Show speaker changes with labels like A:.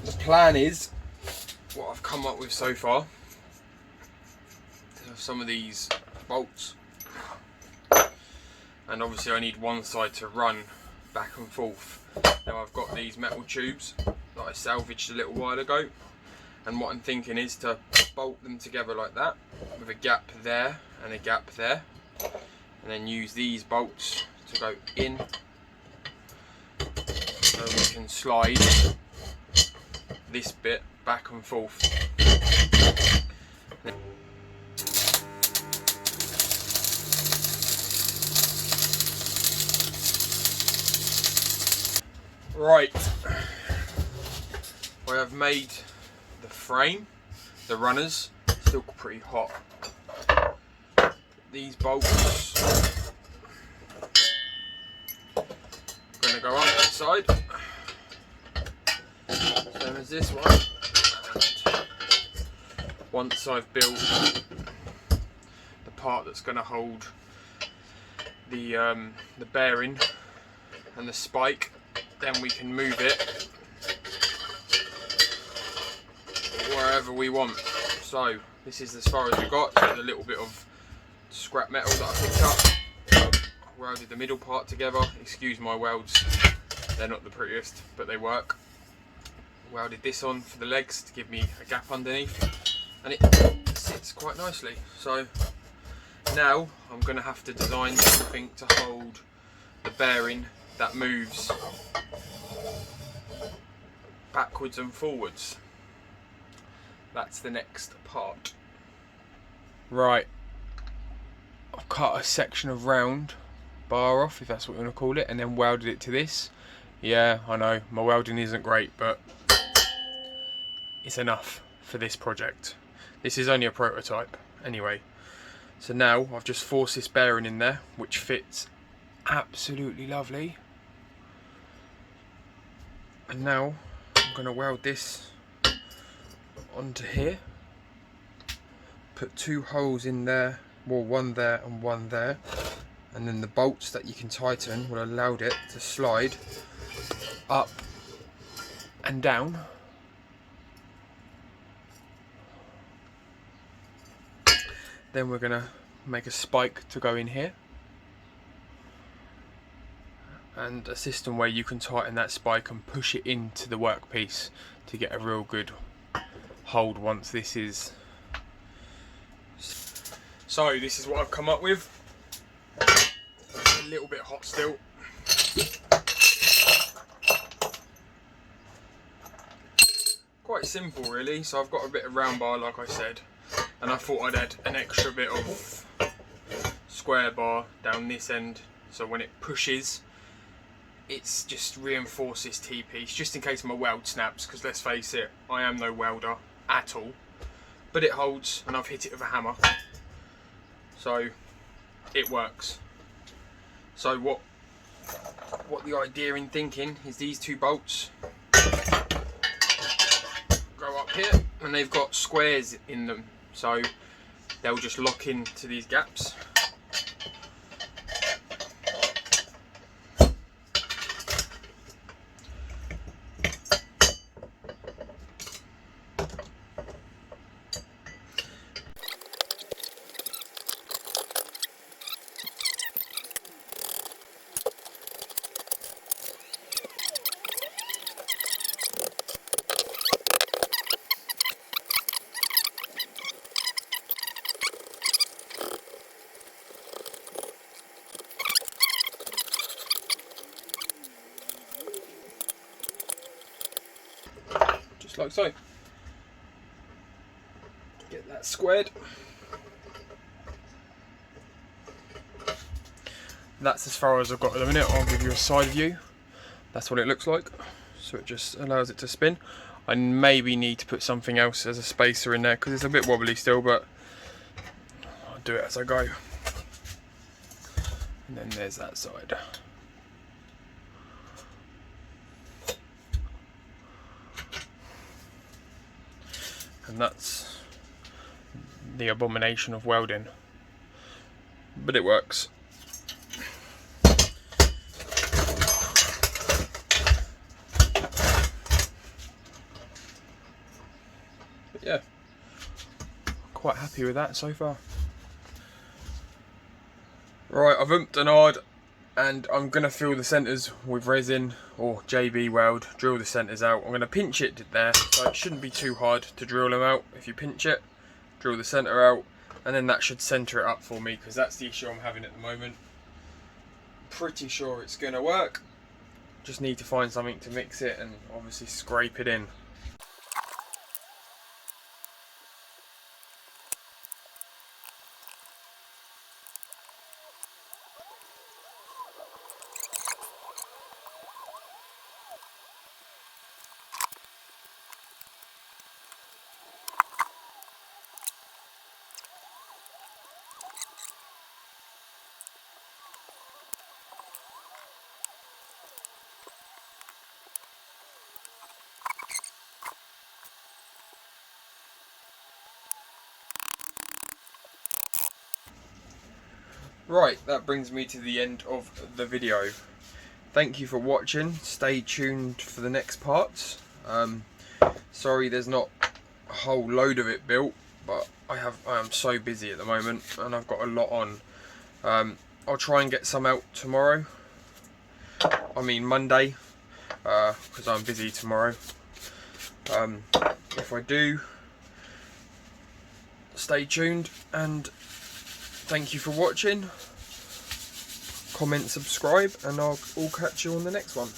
A: the plan is, what I've come up with so far, is some of these bolts, and obviously I need one side to run back and forth. Now I've got these metal tubes that I salvaged a little while ago, and what I'm thinking is to bolt them together like that, with a gap there and a gap there, and then use these bolts to go in, so we can slide this bit back and forth. Right, I have made the frame, the runners, still pretty hot. These bolts are going to go up that side, same as this one. And once I've built the part that's going to hold the bearing and the spike, then we can move it wherever we want. So this is as far as we got. With a little bit of scrap metal that I picked up. I welded the middle part together. Excuse my welds, they're not the prettiest, but they work. Welded this on for the legs to give me a gap underneath, and it sits quite nicely. So now I'm going to have to design something to hold the bearing that moves backwards and forwards. That's the next part. Right, I've cut a section of round bar off, if that's what you want to call it, and then welded it to this. Yeah, I know, my welding isn't great, but it's enough for this project. This is only a prototype anyway. So now I've just forced this bearing in there, which fits absolutely lovely. And now I'm going to weld this onto here, put two holes in there, well, one there and one there, and then the bolts that you can tighten will allow it to slide up and down. Then we're going to make a spike to go in here, and a system where you can tighten that spike and push it into the workpiece to get a real good hold once this is. So this is what I've come up with. It's a little bit hot still. Quite simple really. So I've got a bit of round bar like I said, and I thought I'd add an extra bit of square bar down this end, so when it pushes it's just reinforce this T-piece just in case my weld snaps, because let's face it, I am no welder at all, but it holds and I've hit it with a hammer, so it works. So what the idea in thinking is these two bolts go up here and they've got squares in them, so they'll just lock into these gaps. Just like so. Get that squared. That's as far as I've got at the minute. I'll give you a side view. That's what it looks like. So it just allows it to spin. I maybe need to put something else as a spacer in there because it's a bit wobbly still, but I'll do it as I go. And then there's that side. And that's the abomination of welding, but it works. yeah, quite happy with that so far. Right, I've umped and hard, and I'm going to fill the centres with resin or JB weld, drill the centres out. I'm going to pinch it there, so it shouldn't be too hard to drill them out. If you pinch it, drill the centre out, and then that should centre it up for me, because that's the issue I'm having at the moment. Pretty sure it's going to work. Just need to find something to mix it and obviously scrape it in. Right, that brings me to the end of the video. Thank you for watching. Stay tuned for the next parts. Sorry there's not a whole load of it built, but I am so busy at the moment and I've got a lot on. I'll try and get some out tomorrow. I mean Monday, because I'm busy tomorrow. If I do, stay tuned, and thank you for watching. Comment, subscribe, and I'll catch you on the next one.